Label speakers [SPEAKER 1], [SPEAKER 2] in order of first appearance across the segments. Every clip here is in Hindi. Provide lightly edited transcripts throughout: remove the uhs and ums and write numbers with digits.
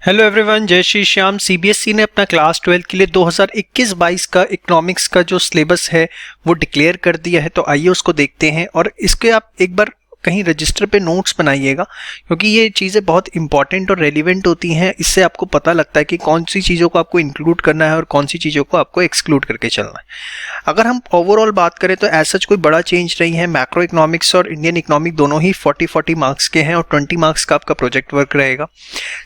[SPEAKER 1] हेलो एवरीवन, जय श्री श्याम। सीबीएसई ने अपना क्लास 12 के लिए 2021-22 का इकोनॉमिक्स का जो सिलेबस है वो डिक्लेयर कर दिया है। तो आइए उसको देखते हैं और इसके आप एक बार कहीं रजिस्टर पे नोट्स बनाइएगा, क्योंकि ये चीज़ें बहुत इंपॉर्टेंट और रेलिवेंट होती हैं। इससे आपको पता लगता है कि कौन सी चीज़ों को आपको इंक्लूड करना है और कौन सी चीज़ों को आपको एक्सक्लूड करके चलना है। अगर हम ओवरऑल बात करें तो ऐसा कोई बड़ा चेंज नहीं है। मैक्रो इकोनॉमिक्स और इंडियन इकोनॉमिक दोनों ही 40-40 मार्क्स के हैं और 20 मार्क्स का आपका प्रोजेक्ट वर्क रहेगा।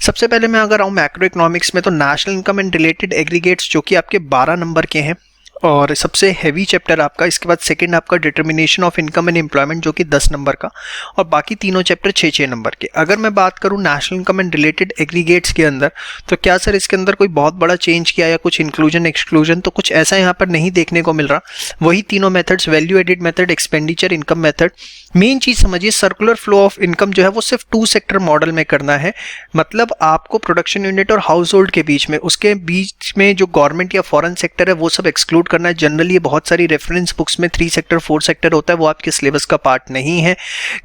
[SPEAKER 1] सबसे पहले मैं अगर आऊँ मैक्रो इकोनॉमिक्स में, तो national income and related aggregates जो कि आपके 12 नंबर के हैं और सबसे हैवी चैप्टर आपका। इसके बाद सेकंड आपका determination of income and employment जो कि 10 नंबर का, और बाकी तीनों चैप्टर 6-6 नंबर के। अगर मैं बात करूं national income and related aggregates के अंदर, तो क्या सर इसके अंदर कोई बहुत बड़ा चेंज किया या कुछ इंक्लूजन एक्सक्लूजन, तो कुछ ऐसा यहाँ पर नहीं देखने को मिल रहा। वही तीनों methods, value added method, expenditure, income method. Main चीज समझिए, सर्कुलर फ्लो ऑफ इनकम जो है वो सिर्फ 2 सेक्टर मॉडल में करना है। मतलब आपको प्रोडक्शन यूनिट और हाउस होल्ड के बीच में, उसके बीच में जो गवर्नमेंट या फॉरेन सेक्टर है वो सब एक्सक्लूड करना है। जनरली बहुत सारी रेफरेंस बुक्स में 3 सेक्टर 4 सेक्टर होता है, वो आपके सिलेबस का पार्ट नहीं है।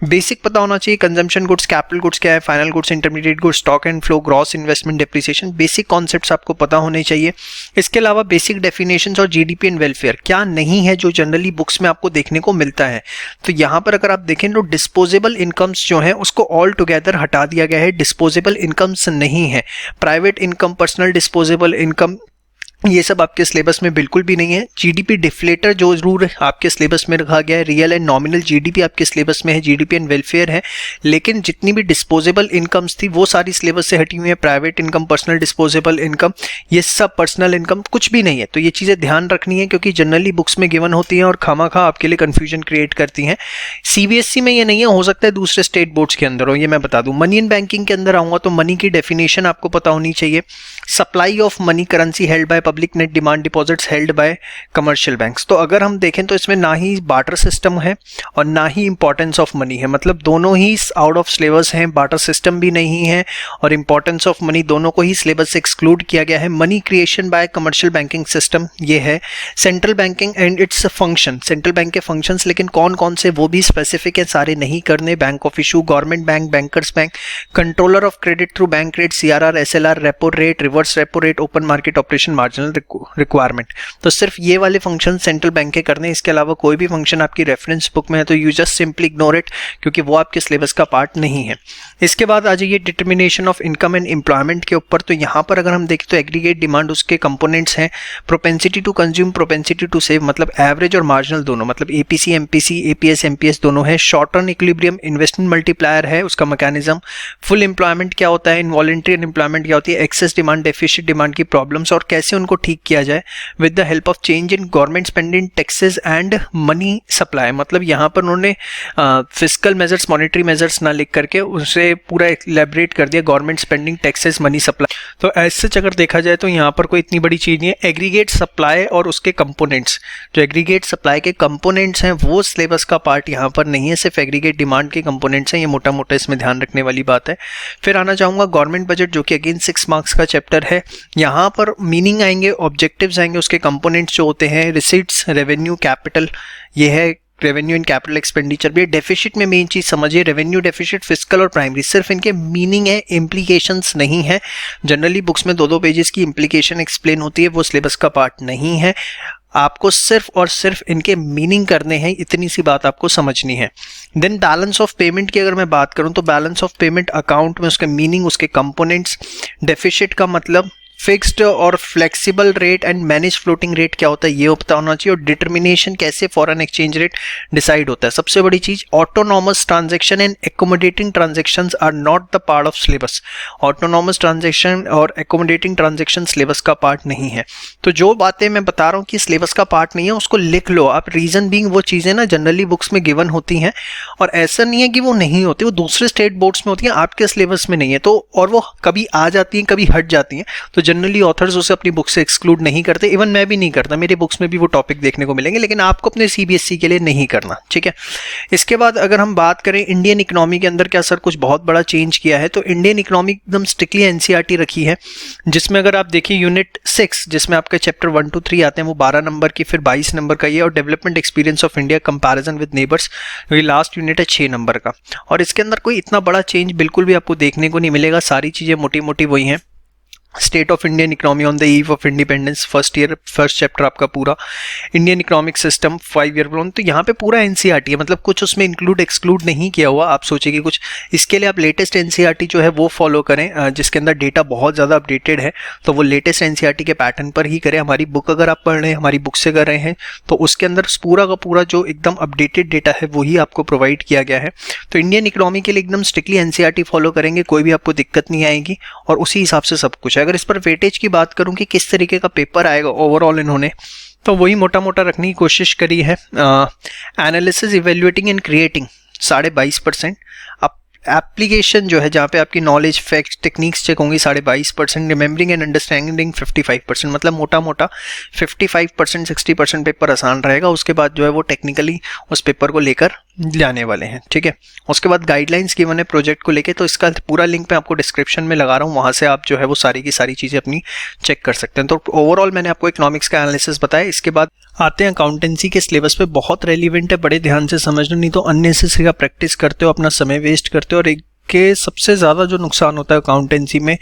[SPEAKER 1] बेसिक पता होना चाहिए, कंजम्पशन गुड्स, कैपिटल गुड्स क्या है, final goods, intermediate goods, stock and flow, gross investment, depreciation. Basic concepts आपको पता होने चाहिए। इसके अलावा बेसिक डेफिनेशंस और जीडीपी एंड वेलफेयर क्या नहीं है जो जनरली बुक्स में आपको देखने को मिलता है। तो यहाँ पर अगर आप देखें तो डिस्पोजेबल इनकम्स जो है उसको ऑल टुगेदर हटा दिया गया है। डिस्पोजेबल इनकम्स नहीं है। Private income, personal disposable income, ये सब आपके सिलेबस में बिल्कुल भी नहीं है। जीडीपी डिफ्लेटर जो जरूर आपके सिलेबस में रखा गया है। रियल एंड नॉमिनल जीडीपी आपके सिलेबस में है, जीडीपी एंड वेलफेयर है। लेकिन जितनी भी डिस्पोजेबल इनकम्स थी वो सारी सिलेबस से हटी हुई है। Private income, personal disposable income, ये सब पर्सनल इनकम कुछ भी नहीं है। तो ये चीज़ें ध्यान रखनी है, क्योंकि जनरली बुक्स में गिवन होती हैं और खामाखा आपके लिए कन्फ्यूजन क्रिएट करती हैं। सीबीएसई में ये नहीं है, हो सकता है दूसरे स्टेट बोर्ड्स के अंदर हो, ये मैं बता दूं। मनी एंड बैंकिंग के अंदर आऊँगा तो मनी की डेफिनेशन आपको पता होनी चाहिए। Supply of money, currency held by public, net demand deposits held by commercial banks. तो अगर हम देखें तो इसमें ना ही बार्टर सिस्टम है और ना ही इंपॉर्टेंस ऑफ मनी है। मतलब दोनों ही आउट ऑफ सिलेबस हैं। बार्टर सिस्टम भी नहीं है और इंपॉर्टेंस ऑफ मनी, दोनों को ही सिलेबस से एक्सक्लूड किया गया है। Money creation bye commercial banking system ये है। Central banking and its function, central bank के फंक्शंस, लेकिन कौन कौन से वो भी स्पेसिफिक है, सारे नहीं करने। Bank of issue, government bank, bankers bank, controller of credit through bank rate, CRR, SLR, repo rate, reverse repo rate, open market operation, marginal requirement. तो सिर्फ ये वाले फंक्शन सेंट्रल बैंक के करने। इसके अलावा कोई भी फंक्शन आपकी रेफरेंस बुक में है तो you just simply ignore it, क्योंकि वो आपके सिलेबस का पार्ट नहीं है। इसके बाद आ जाइए determination of income and employment के ऊपर। तो यहाँ पर अगर हम देखें तो एग्रीगेट डिमांड, उसके कंपोनेंट्स हैं। Propensity to consume, propensity to save, मतलब एवरेज और मार्जिनल दोनों, मतलब एपीसी, एमपीसी, एपीएस, एमपीएस दोनों है। Short term equilibrium, investment multiplier है उसका मैकेनिज्म। फुल एम्प्लॉयमेंट क्या होता है, इनवॉलंटरी अनएम्प्लॉयमेंट क्या होती है, एक्सेस डिमांड, डेफिशिट डिमांड की प्रॉब्लम्स और कैसे उनको ठीक किया जाए with the help of change in government spending, taxes and money supply. मतलब यहाँ पर उन्होंने फिस्कल मेजर्स, मॉनेटरी मेजर्स ना लिख करके उसे पूरा इलेबरेट कर दिया, government spending, taxes, money supply. तो ऐसे अगर देखा जाए तो यहाँ पर कोई इतनी बड़ी चीज नहीं है। एग्रीगेट सप्लाई और उसके कंपोनेंट्स, जो एग्रीगेट सप्लाई के कंपोनेंट्स हैं वो सिलेबस का पार्ट यहाँ पर नहीं है, सिर्फ एग्रीगेट डिमांड के कंपोनेंट्स हैं। ये मोटा मोटा इसमें ध्यान रखने वाली बात है। फिर आना चाहूंगा गवर्नमेंट बजट, जो कि अगेन 6 मार्क्स का चैप्टर है। यहाँ पर मीनिंग आएंगे, ऑब्जेक्टिव्स आएंगे, उसके कंपोनेंट्स जो होते हैं, रिसीट्स, रेवेन्यू, कैपिटल, ये है रेवेन्यू एंड कैपिटल एक्सपेंडिचर भी। डेफिसिट में मेन चीज समझिए, रेवेन्यू डेफिसिट, फिस्कल और प्राइमरी, सिर्फ इनके मीनिंग है, इम्प्लीकेशंस नहीं है। जनरली बुक्स में 2-2 पेजेस की इम्प्लीकेशन एक्सप्लेन होती है, वो सिलेबस का पार्ट नहीं है। आपको सिर्फ और सिर्फ इनके मीनिंग करने हैं, इतनी सी बात आपको समझनी है। देन बैलेंस ऑफ पेमेंट की अगर मैं बात करूं तो बैलेंस ऑफ पेमेंट अकाउंट में उसके मीनिंग, उसके कंपोनेंट्स, डेफिसिट का मतलब फिक्स्ड और flexible rate and manage floating rate क्या होता है ये पता होना चाहिए। और डिटर्मिनेशन कैसे फॉरेन एक्सचेंज रेट डिसाइड होता है। सबसे बड़ी चीज, autonomous transaction and accommodating transactions are not the part of syllabus. Autonomous transaction और एकोमोडेटिंग ट्रांजैक्शन सिलेबस का पार्ट नहीं है। तो जो बातें मैं बता रहा हूँ कि सिलेबस का पार्ट नहीं है उसको लिख लो आप। रीजन बीइंग, वो चीजें ना जनरली बुक्स में गिवन होती हैं और ऐसा नहीं है कि वो नहीं होती, वो दूसरे स्टेट बोर्ड्स में होती हैं, आपके सिलेबस में नहीं है। तो और वो कभी आ जाती हैं, कभी हट जाती हैं। तो जनरली ऑथर्स उसे अपनी बुक से एक्सक्लूड नहीं करते। इवन मैं भी नहीं करता, मेरे बुक्स में भी वो टॉपिक देखने को मिलेंगे, लेकिन आपको अपने सीबीएसई के लिए नहीं करना, ठीक है। इसके बाद अगर हम बात करें इंडियन इकोनॉमी के अंदर क्या सर कुछ बहुत बड़ा चेंज किया है, तो इंडियन इकोनॉमी एकदम स्ट्रिक्टली एनसीईआरटी रखी है, जिसमें अगर आप देखिए यूनिट 6 जिसमें आपके चैप्टर 1 to 3 आते हैं वो 12 नंबर की, फिर 22 नंबर का ये, और development experience of India comparison with neighbours, ये लास्ट यूनिट है 6 नंबर का। और इसके अंदर कोई इतना बड़ा चेंज बिल्कुल भी आपको देखने को नहीं मिलेगा, सारी चीजें मोटी मोटी वही हैं। State of Indian economy on the eve of independence, first chapter आपका पूरा, Indian economic system 5 year plan. तो यहाँ पे पूरा एनसीईआरटी है, मतलब कुछ उसमें इंक्लूड एक्सक्लूड नहीं किया हुआ। आप सोचिए कि कुछ इसके लिए आप लेटेस्ट एनसीईआरटी जो है वो फॉलो करें, जिसके अंदर डेटा बहुत ज़्यादा अपडेटेड है, तो वो लेटेस्ट एनसीईआरटी के पैटर्न पर ही करें। हमारी बुक अगर आप पढ़ रहे हैं, हमारी बुक से कर रहे हैं, तो उसके अंदर पूरा का पूरा जो एकदम अपडेटेड डेटा है वही आपको प्रोवाइड किया गया है। तो इंडियन इकोनॉमी के लिए एकदम स्ट्रिक्टली एनसीईआरटी फॉलो करेंगे, कोई भी आपको दिक्कत नहीं आएगी और उसी हिसाब से सब कुछ है। अगर इस पर वेटेज की बात करूं कि किस तरीके का पेपर आएगा ओवरऑल इन्होंने, तो वही मोटा मोटा रखने की कोशिश करी है। Analysis, evaluating and creating 22.5%। अब एप्लीकेशन जो है जहाँ पे आपकी नॉलेज, फैक्ट्स, टेक्निक्स चेक होंगी 22.5%। रिमेंबरिंग एंड अंडरस्टैंडिंग 55%, मतलब मोटा मोटा 55%, 60% पेपर आसान रहेगा। उसके बाद जो है वो टेक्निकली उस पेपर को लेकर जाने वाले हैं, ठीक है। उसके बाद गाइडलाइंस गिवन है प्रोजेक्ट को लेके, तो इसका पूरा लिंक मैं आपको डिस्क्रिप्शन में लगा रहा हूँ, वहाँ से आप जो है वो सारी की सारी चीज़ें अपनी चेक कर सकते हैं। तो ओवरऑल मैंने आपको इकोनॉमिक्स का एनालिसिस बताया। इसके बाद आते हैं अकाउंटेंसी के सिलेबस पे, बहुत रेलिवेंट है, बड़े ध्यान से समझना, नहीं तो अननेसेसरी का प्रैक्टिस करते हो, अपना समय वेस्ट करते हो। और एक के सबसे ज़्यादा जो नुकसान होता है अकाउंटेंसी में,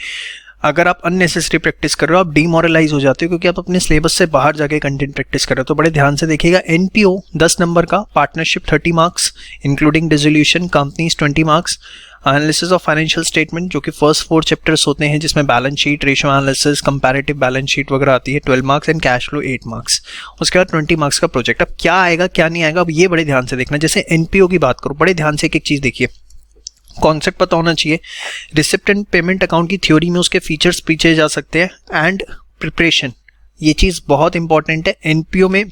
[SPEAKER 1] अगर आप अननेसेसरी प्रैक्टिस कर रहे हो, आप डीमोरलाइज हो जाते हो, क्योंकि आप अपने सिलेबस से बाहर जाके कंटेंट प्रैक्टिस कर रहे हो। तो बड़े ध्यान से देखिएगा। एनपीओ 10 नंबर का, partnership 30 marks including dissolution, companies 20 marks, analysis of financial statement जो कि फर्स्ट 4 चैप्टर्स होते हैं, जिसमें balance sheet, ratio analysis, comparative balance sheet वगैरह आती है, 12 marks, and cash flow 8 marks. उसके बाद 20 मार्क्स का प्रोजेक्ट। अब क्या आएगा क्या नहीं आएगा, अब ये बड़े ध्यान से देखना। जैसे एनपीओ की बात करो, बड़े ध्यान से एक एक चीज़ देखिए, कॉन्सेप्ट पता होना चाहिए। रिसिप्ट एंड पेमेंट अकाउंट की थ्योरी में उसके फीचर्स पीछे जा सकते हैं, एंड प्रिपरेशन, ये चीज़ बहुत इंपॉर्टेंट है। एनपीओ में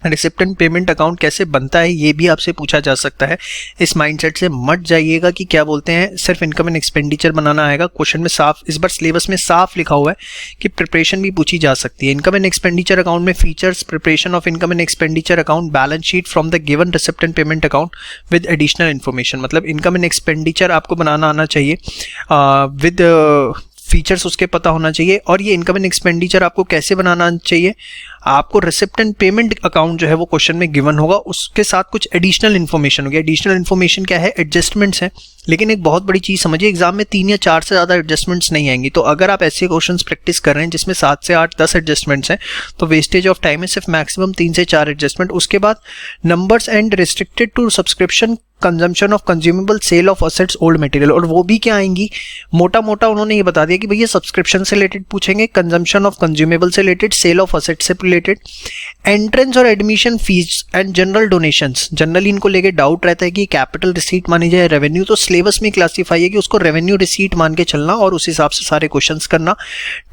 [SPEAKER 1] रिसिप्ट एंड पेमेंट अकाउंट कैसे बनता है ये भी आपसे पूछा जा सकता है। इस माइंडसेट से मत जाइएगा कि क्या बोलते हैं सिर्फ इनकम एंड एक्सपेंडिचर बनाना आएगा। क्वेश्चन में साफ, इस बार सिलेबस में साफ लिखा हुआ है कि प्रिपरेशन भी पूछी जा सकती है। इनकम एंड एक्सपेंडिचर अकाउंट में features, preparation of income and expenditure account, balance sheet from the given receipt and payment account with additional information, मतलब इनकम एंड एक्सपेंडिचर आपको बनाना आना चाहिए विद फीचर्स उसके पता होना चाहिए। और ये इनकम एंड एक्सपेंडिचर आपको कैसे बनाना चाहिए, आपको रिसिप्ट एंड पेमेंट अकाउंट जो है वो क्वेश्चन में गिवन होगा, उसके साथ कुछ एडिशनल इन्फॉर्मेशन होगी। एडिशनल इन्फॉर्मेशन क्या है, एडजस्टमेंट्स हैं। लेकिन एक बहुत बड़ी चीज़ समझिए, एग्जाम में 3 या 4 से ज़्यादा एडजस्टमेंट्स नहीं आएंगी। तो अगर आप ऐसे क्वेश्चंस प्रैक्टिस कर रहे हैं जिसमें 7 से 8, 10 एडजस्टमेंट्स हैं, तो वेस्टेज ऑफ टाइम है सिर्फ मैक्सिमम 3 से 4 एडजस्टमेंट। उसके बाद numbers and restricted to subscription, consumption of consumable, sale of assets, old material, और वो भी क्या आएंगी, मोटा मोटा उन्होंने ये बता दिया कि भैया सब्सक्रिप्शन से रिलेटेड पूछेंगे, कंजम्पशन ऑफ कंज्यूमेबल से रिलेटेड, सेल ऑफ असेट्स से रिलेटेड, एंट्रेंस और admission fees and general donations. Generally इनको लेके डाउट रहता है कि कैपिटल रिसीट मानी जाए रेवेन्यू, तो सिलेबस में क्लासीफाई है कि उसको रेवेन्यू रिसीट मान के चलना और उस हिसाब से सारे क्वेश्चंस करना।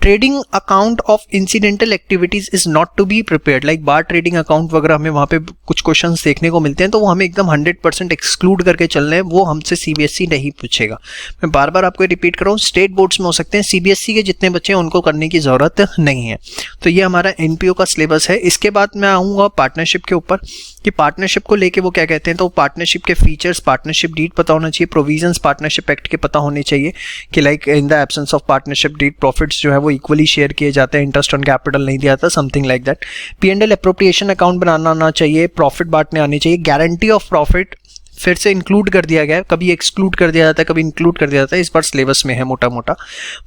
[SPEAKER 1] Trading account of incidental activities is not to be prepared, like bar trading account वगैरह हमें वहाँ पे कुछ क्वेश्चंस देखने को मिलते हैं, तो वो हमें एकदम 100% एक्सक्लूड करके चलने हैं, वो हमसे सीबीएसई नहीं पूछेगा। मैं बार बार आपको रिपीट कर रहा हूँ, स्टेट बोर्ड्स में हो सकते हैं, सीबीएसई के जितने बच्चे हैं उनको करने की जरूरत नहीं है। तो ये हमारा एनपीओ का सिलेबस है। इसके बाद मैं आऊँगा पार्टनरशिप के ऊपर कि पार्टनरशिप को लेके वो क्या कहते हैं। तो पार्टनरशिप के फीचर्स, पार्टनरशिप डीड पता होना चाहिए, प्रोविजंस पार्टनरशिप एक्ट के पता होने चाहिए कि like in the absence of partnership deed profits जो है वो इक्वली शेयर किए जाते हैं, इंटरेस्ट ऑन कैपिटल नहीं दिया जाता, something like that. P and L appropriation account बनाना आना चाहिए, प्रॉफिट बांटने आनी चाहिए, गारंटी ऑफ प्रॉफिट फिर से इंक्लूड कर दिया गया है, कभी एक्सक्लूड कर दिया जाता है, कभी इंक्लूड कर दिया जाता है, इस बार सिलेबस में है मोटा मोटा।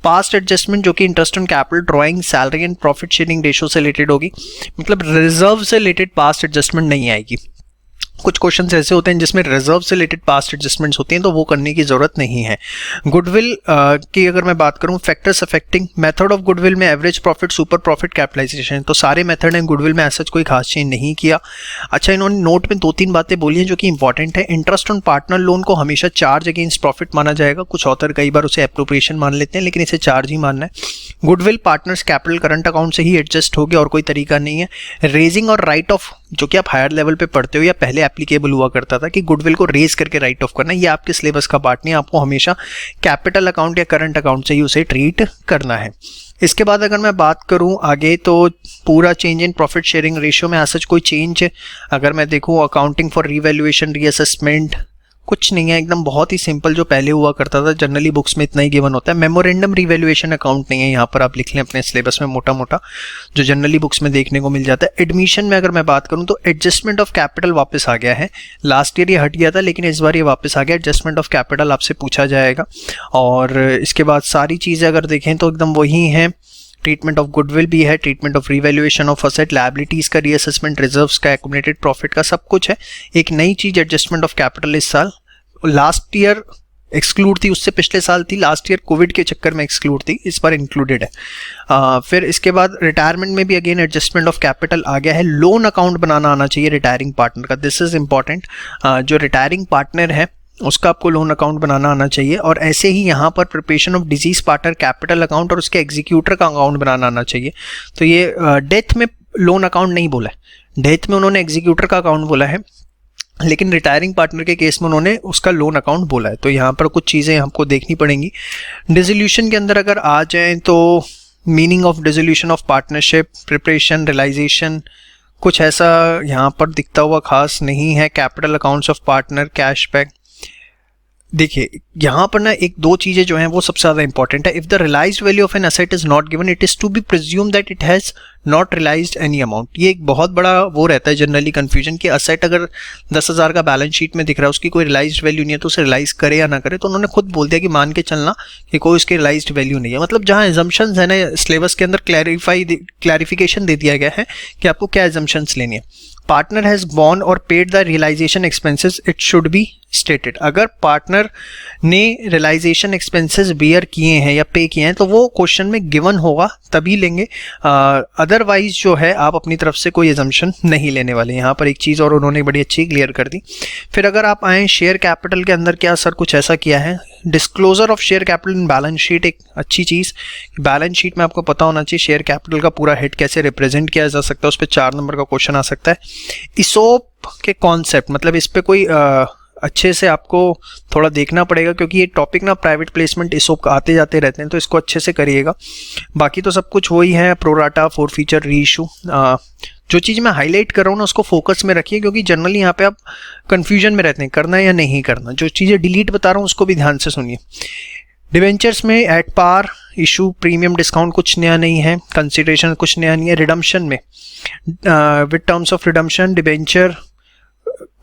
[SPEAKER 1] पास्ट एडजस्टमेंट जो कि interest on capital, drawing, salary and profit sharing ratio से रिलेटेड होगी, मतलब रिजर्व से रिलेटेड पास्ट एडजस्टमेंट नहीं आएगी। कुछ क्वेश्चंस ऐसे होते हैं जिसमें रिजर्व से रिलेटेड पास्ट एडजस्टमेंट्स होती हैं, तो वो करने की जरूरत नहीं है। गुडविल की अगर मैं बात करूं, factors affecting method of goodwill में average profit, super profit, capitalisation, तो सारे मेथड हैं गुडविल में, ऐसा कोई खास चेंज नहीं किया। अच्छा, इन्होंने नोट में 2-3 बातें बोली हैं जो कि इंपॉर्टेंट है। इंटरेस्ट ऑन पार्टनर लोन को हमेशा चार्ज अगेंस्ट प्रॉफिट माना जाएगा, कुछ ऑथर कई बार उसे एप्रोप्रिएशन मान लेते हैं, लेकिन इसे चार्ज ही मानना है। Goodwill partners capital current account से ही एडजस्ट होगी और कोई तरीका नहीं है। रेजिंग और राइट ऑफ, जो कि आप हायर लेवल पे पढ़ते हो या पहले एप्लीकेबल हुआ करता था कि गुडविल को रेज करके राइट ऑफ करना, ये आपके सिलेबस का पार्ट नहीं है, आपको हमेशा कैपिटल अकाउंट या करंट अकाउंट से ही उसे ट्रीट करना है। इसके बाद अगर मैं बात करूं आगे, तो पूरा change in profit sharing ratio में ऐसा कोई चेंज अगर मैं देखूं, अकाउंटिंग फॉर रीवैल्यूएशन, रीअसेसमेंट, कुछ नहीं है, एकदम बहुत ही सिंपल जो पहले हुआ करता था, जनरली बुक्स में इतना ही गिवन होता है। मेमोरेंडम रिवैल्यूएशन अकाउंट नहीं है, यहाँ पर आप लिख लें अपने सिलेबस में मोटा मोटा, जो जनरली बुक्स में देखने को मिल जाता है। एडमिशन में अगर मैं बात करूँ तो एडजस्टमेंट ऑफ कैपिटल वापस आ गया है, लास्ट ईयर ये हट गया था लेकिन इस बार ये वापस आ गया। एडजस्टमेंट ऑफ कैपिटल आपसे पूछा जाएगा। और इसके बाद सारी चीज़ें अगर देखें तो एकदम वही हैं। ट्रीटमेंट ऑफ गुडविल भी है, treatment of revaluation of asset, liabilities का रीअसेसमेंट, रिजर्व्स का, एक्युमुलेटेड प्रॉफिट का, सब कुछ है। एक नई चीज एडजस्टमेंट ऑफ कैपिटल इस साल, लास्ट ईयर एक्सक्लूड थी, उससे पिछले साल थी, लास्ट ईयर कोविड के चक्कर में एक्सक्लूड थी, इस बार इंक्लूडेड है। फिर इसके बाद रिटायरमेंट में भी अगेन एडजस्टमेंट ऑफ कैपिटल आ गया है। लोन अकाउंट बनाना आना चाहिए रिटायरिंग पार्टनर का, दिस इज इंपॉर्टेंट। जो रिटायरिंग पार्टनर है उसका आपको लोन अकाउंट बनाना आना चाहिए। और ऐसे ही यहाँ पर preparation of disease partner capital account और उसके एग्जीक्यूटर का अकाउंट बनाना आना चाहिए। तो ये डेथ में लोन अकाउंट नहीं बोला है, डेथ में उन्होंने एग्जीक्यूटर का अकाउंट बोला है, लेकिन रिटायरिंग पार्टनर के केस में उन्होंने उसका लोन अकाउंट बोला है। तो यहाँ पर कुछ चीज़ें हमको देखनी पड़ेंगी। डिसोल्यूशन के अंदर अगर आ जाएँ तो meaning of dissolution of partnership, preparation, realisation, कुछ ऐसा यहाँ पर दिखता हुआ खास नहीं है। Capital accounts of partner, cashback, देखिए यहाँ पर ना एक दो चीज़ें जो हैं वो सबसे ज़्यादा इंपॉर्टेंट है। If the realised value of an asset is not given, it is to be presume that it has not realised any amount. ये एक बहुत बड़ा वो रहता है जनरली कन्फ्यूजन कि असेट अगर 10,000 का बैलेंस शीट में दिख रहा है, उसकी कोई रियलाइज्ड वैल्यू नहीं है, तो उसे रियलाइज करे या ना करे। तो उन्होंने खुद बोल दिया कि मान के चलना कि कोई उसकी रियलाइज्ड वैल्यू नहीं है। मतलब जहाँ एजम्पशंस है ना, सिलेबस के अंदर क्लैरिफिकेशन दे दिया गया है कि आपको क्या एजम्पशंस लेनी है। Partner has borne or paid the realisation expenses, it should be stated. अगर पार्टनर ने रियलाइजेशन एक्सपेंसेस बियर किए हैं या पे किए हैं तो वो क्वेश्चन में गिवन होगा, तभी लेंगे। अदरवाइज जो है आप अपनी तरफ से कोई एजम्पशन नहीं लेने वाले। यहाँ पर एक चीज़ और उन्होंने बड़ी अच्छी क्लियर कर दी। फिर अगर आप आएँ शेयर कैपिटल के अंदर, क्या सर कुछ ऐसा किया है? Disclosure of share capital in balance sheet, एक अच्छी चीज़। बैलेंस शीट में आपको पता होना चाहिए शेयर कैपिटल का पूरा हेड कैसे रिप्रेजेंट किया जा सकता है, उस पर 4 नंबर का क्वेश्चन आ सकता है। इसोप के कॉन्सेप्ट, मतलब इस पर कोई अच्छे से आपको थोड़ा देखना पड़ेगा, क्योंकि ये टॉपिक ना प्राइवेट प्लेसमेंट इसोप आते जाते रहते हैं, तो इसको अच्छे से करिएगा। बाकी तो सब कुछ वही है, प्रोराटा, फोर फीचर, रीइशू। जो चीज़ मैं हाईलाइट कर रहा हूँ ना उसको फोकस में रखिए, क्योंकि जनरली यहाँ पे आप कंफ्यूजन में रहते हैं करना या नहीं करना। जो चीज़ें डिलीट बता रहा हूँ उसको भी ध्यान से सुनिए। डिवेंचर्स में at par, issue, premium, discount कुछ नया नहीं है, कंसिडरेशन कुछ नया नहीं है। रिडम्पशन में with terms of redemption, debenture,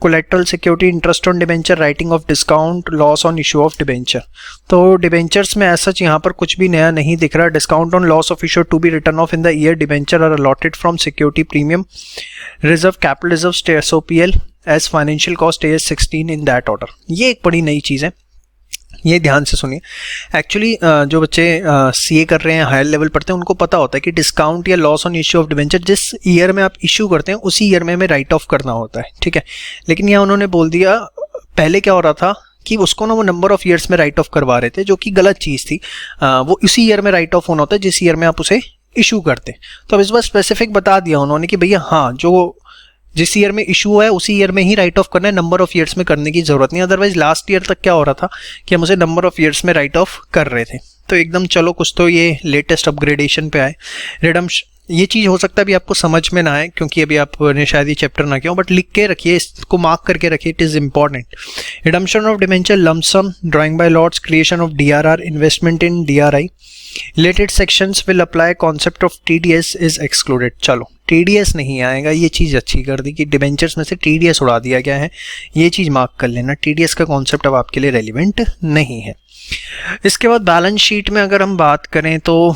[SPEAKER 1] collateral security, interest on debenture, writing of discount, loss on issue of debenture. तो डिवेंचर्स में ऐसा यहाँ पर कुछ भी नया नहीं दिख रहा। Discount on loss of issue to be written off in the year debenture are allotted from security premium, reserve capital reserve SOPL as financial cost AS 16 in that order. ये एक बड़ी नई चीज़ है, ये ध्यान से सुनिए। एक्चुअली जो बच्चे CA कर रहे हैं, हायर लेवल पढ़ते हैं, उनको पता होता है कि डिस्काउंट या loss on issue of debenture जिस ईयर में आप इशू करते हैं उसी ईयर में हमें राइट ऑफ करना होता है, ठीक है। लेकिन यहाँ उन्होंने बोल दिया, पहले क्या हो रहा था कि उसको ना वो नंबर ऑफ ईयर्स में राइट ऑफ करवा रहे थे, जो कि गलत चीज़ थी। वो इसी ईयर में राइट ऑफ होना होता है जिस ईयर में आप उसे इशू करते। तो अब इस बार स्पेसिफिक बता दिया उन्होंने कि भैया हाँ, जो जिस ईयर में इशू है उसी ईयर में ही राइट ऑफ करना है, नंबर ऑफ ईयर्स में करने की जरूरत नहीं। अदरवाइज लास्ट ईयर तक क्या हो रहा था कि हम उसे नंबर ऑफ ईयर्स में राइट ऑफ कर रहे थे। तो एकदम चलो कुछ तो ये लेटेस्ट अपग्रेडेशन पे आए। रिडम्पशन, ये चीज़ हो सकता है अभी आपको समझ में ना आए क्योंकि अभी आपने शायद ये चैप्टर ना किया हो, बट लिख के रखिए, इसको मार्क करके रखिए, it is important. Redemption of debenture, lump sum, drawing by lots, creation of DRR, investment in DRI, related sections will apply, concept of TDS is excluded. चलो TDS नहीं आएगा, ये चीज़ अच्छी कर दी कि डिवेंचर्स में से TDS उड़ा दिया गया है, ये चीज़ मार्क कर लेना। TDS का कॉन्सेप्ट अब आपके लिए रेलिवेंट नहीं है। इसके बाद बैलेंस शीट में अगर हम बात करें तो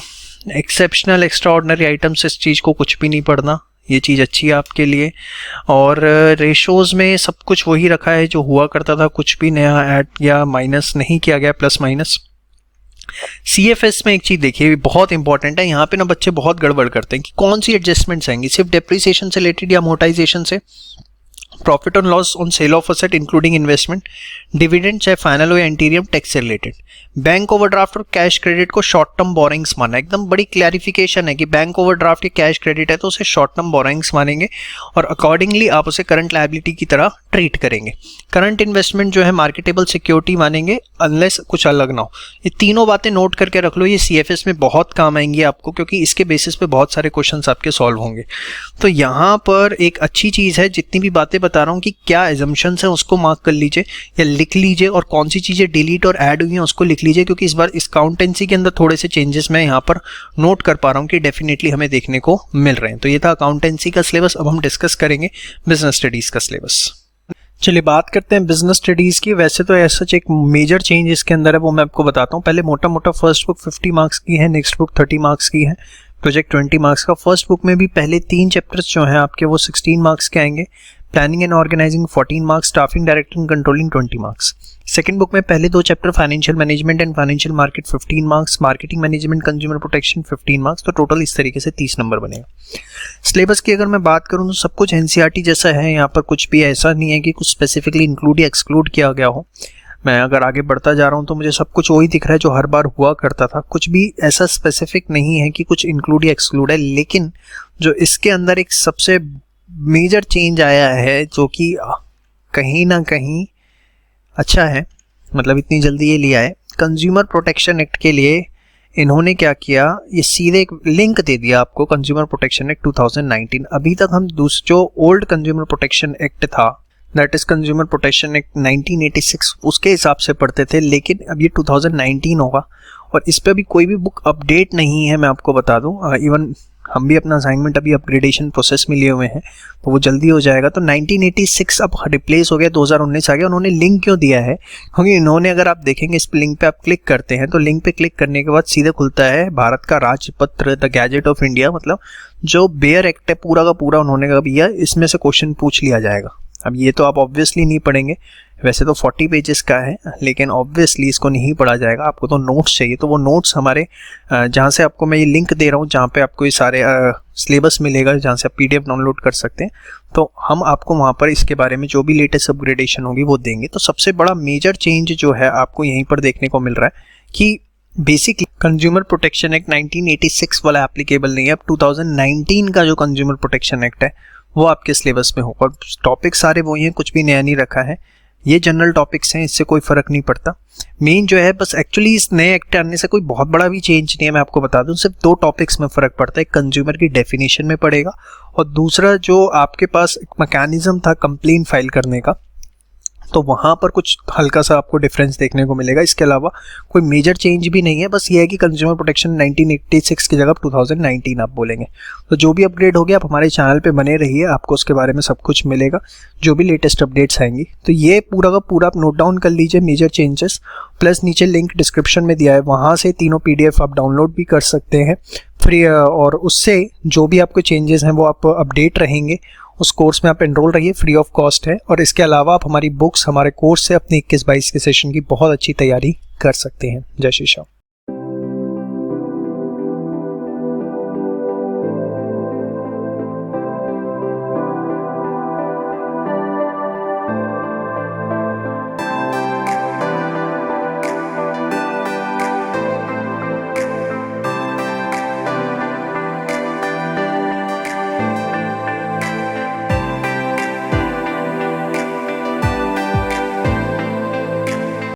[SPEAKER 1] एक्सेप्शनल, एक्स्ट्राऑर्डिनरी आइटम्स, इस चीज़ को कुछ भी नहीं पढ़ना, ये चीज़ अच्छी है आपके लिए। और रेशोज़ में सब कुछ वही रखा है जो हुआ करता था, कुछ भी नया ऐड या माइनस नहीं किया गया, प्लस माइनस। CFS में एक चीज़ देखिए बहुत इंपॉर्टेंट है, यहाँ पे ना बच्चे बहुत गड़बड़ करते हैं कि कौन सी एडजस्टमेंट्स आएंगी, सिर्फ डेप्रिसिएशन से रिलेटेड या अमोर्टाइजेशन से, profit on loss on sale of asset including investment, dividend चाहे फाइनल हो या इंटीरियम, टैक्स से रिलेटेड। बैंक ओवरड्राफ्ट और कैश क्रेडिट को शॉर्ट टर्म बोरिंग्स माना, एकदम बड़ी क्लैरिफिकेशन है कि बैंक ओवरड्राफ्ट या कैश क्रेडिट है तो उसे शॉर्ट टर्म बोरिंग्स मानेंगे और अकॉर्डिंगली आप उसे करंट लायबिलिटी की तरह ट्रीट करेंगे। करंट इन्वेस्टमेंट जो है मार्केटेबल सिक्योरिटी मानेंगे अनलेस कुछ अलग ना हो। ये तीनों बातें नोट करके रख लो, ये CFS में बहुत काम आएंगी आपको क्योंकि इसके बेसिस पे बहुत सारे क्वेश्चंस आपके सॉल्व होंगे। तो यहाँ पर एक अच्छी चीज़ है, जितनी भी बातें बता रहा हूँ कि क्या एजम्पशंस हैं उसको मार्क कर लीजिए या लिख लीजिए, और कौन सी चीज़ें डिलीट और ऐड हुई हैं उसको लिख लीजिए, क्योंकि इस बार इस अकाउंटेंसी के अंदर थोड़े से चेंजेस मैं यहाँ पर नोट कर पा रहा हूँ कि डेफिनेटली हमें देखने को मिल रहे हैं। तो ये था अकाउंटेंसी का सिलेबस। अब हम डिस्कस करेंगे बिजनेस स्टडीज़ का सिलेबस। चलिए बात करते हैं बिजनेस स्टडीज़ की। वैसे तो ऐसा एक मेजर चेंज इसके अंदर है, वो मैं आपको बताता हूँ। पहले मोटा मोटा फर्स्ट बुक 50 मार्क्स की है, नेक्स्ट बुक 30 मार्क्स की है, प्रोजेक्ट 20 मार्क्स का। फर्स्ट बुक में भी पहले 3 चैप्टर्स जो हैं आपके वो 16 मार्क्स के आएंगे, planning and organising 14 marks, staffing directing controlling 20 marks. Second book में पहले 2 chapter financial management and financial market 15 marks, marketing management consumer protection 15 marks. तो टोटल इस तरीके से 30 नंबर बनेगा। सिलेबस की अगर मैं बात करूं तो सब कुछ एनसीईआरटी जैसा है, यहाँ पर कुछ भी ऐसा नहीं है कि कुछ स्पेसिफिकली इंक्लूड या एक्सक्लूड किया गया हो। मैं अगर आगे बढ़ता जा रहा हूँ तो मुझे सब कुछ वही दिख रहा है जो हर बार हुआ करता था, कुछ भी ऐसा स्पेसिफिक नहीं है कि कुछ इंक्लूड या एक्सक्लूड है। लेकिन जो इसके अंदर एक सबसे मेजर चेंज आया है जो कि कहीं ना कहीं अच्छा है, मतलब इतनी जल्दी ये लिया है, कंज्यूमर प्रोटेक्शन एक्ट के लिए इन्होंने क्या किया, ये सीधे एक लिंक दे दिया आपको कंज्यूमर प्रोटेक्शन एक्ट 2019। अभी तक हम जो ओल्ड कंज्यूमर प्रोटेक्शन एक्ट था, that is consumer protection act 1986, उसके हिसाब से पढ़ते थे, लेकिन अब ये 2019 होगा और इस पर अभी कोई भी बुक अपडेट नहीं है। मैं आपको बता दूं, इवन हम भी अपना असाइनमेंट अभी अपग्रेडेशन प्रोसेस में लिए हुए हैं, तो वो जल्दी हो जाएगा। तो 1986 अब रिप्लेस हो गया, 2019 आ गया। उन्होंने लिंक क्यों दिया है, क्योंकि इन्होंने, अगर आप देखेंगे इस लिंक पे आप क्लिक करते हैं तो लिंक पे क्लिक करने के बाद सीधे खुलता है भारत का राजपत्र, द गैजेट ऑफ इंडिया, मतलब जो बेयर एक्ट है पूरा का पूरा उन्होंने कहा भैया इसमें से क्वेश्चन पूछ लिया जाएगा। अब ये तो आप ऑब्वियसली नहीं पढ़ेंगे, वैसे तो 40 पेजेस का है, लेकिन ऑब्वियसली इसको नहीं पढ़ा जाएगा। आपको तो नोट्स चाहिए, तो वो नोट्स हमारे जहाँ से आपको मैं ये लिंक दे रहा हूँ, जहाँ पे आपको ये सारे सिलेबस मिलेगा, जहाँ से आप PDF डाउनलोड कर सकते हैं, तो हम आपको वहाँ पर इसके बारे में जो भी लेटेस्ट अपग्रेडेशन होगी वो देंगे। तो सबसे बड़ा मेजर चेंज जो है आपको यहीं पर देखने को मिल रहा है कि बेसिकली कंज्यूमर प्रोटेक्शन एक्ट 1986 वाला एप्लीकेबल नहीं है। अब 2019 का जो कंज्यूमर प्रोटेक्शन एक्ट है वो आपके सिलेबस में होगा, और टॉपिक सारे वही हैं, कुछ भी नया नहीं रखा है। ये जनरल टॉपिक्स हैं, इससे कोई फर्क नहीं पड़ता। मेन जो है बस एक्चुअली इस नए एक्ट आने से कोई बहुत बड़ा भी चेंज नहीं है। मैं आपको बता दूं, सिर्फ 2 टॉपिक्स में फर्क पड़ता है। कंज्यूमर की डेफिनेशन में पड़ेगा, और दूसरा जो आपके पास एक मैकेनिज्म था कंप्लेन फाइल करने का, तो वहाँ पर कुछ हल्का सा आपको डिफरेंस देखने को मिलेगा। इसके अलावा कोई मेजर चेंज भी नहीं है, बस ये है कि कंज्यूमर प्रोटेक्शन 1986 की जगह 2019 आप बोलेंगे। तो जो भी अपग्रेड हो गया आप हमारे चैनल पे बने रहिए, आपको उसके बारे में सब कुछ मिलेगा, जो भी लेटेस्ट अपडेट्स आएंगी। तो ये पूरा का पूरा आप नोट डाउन कर लीजिए मेजर चेंजेस, प्लस नीचे लिंक डिस्क्रिप्शन में दिया है, वहाँ से तीनों PDF आप डाउनलोड भी कर सकते हैं फ्री, और उससे जो भी आपके चेंजेस हैं वो आप अपडेट रहेंगे। उस कोर्स में आप एनरोल रहिए, फ्री ऑफ कॉस्ट है। और इसके अलावा आप हमारी बुक्स, हमारे कोर्स से अपने 21-22 के सेशन की बहुत अच्छी तैयारी कर सकते हैं। जय श्री श्याम।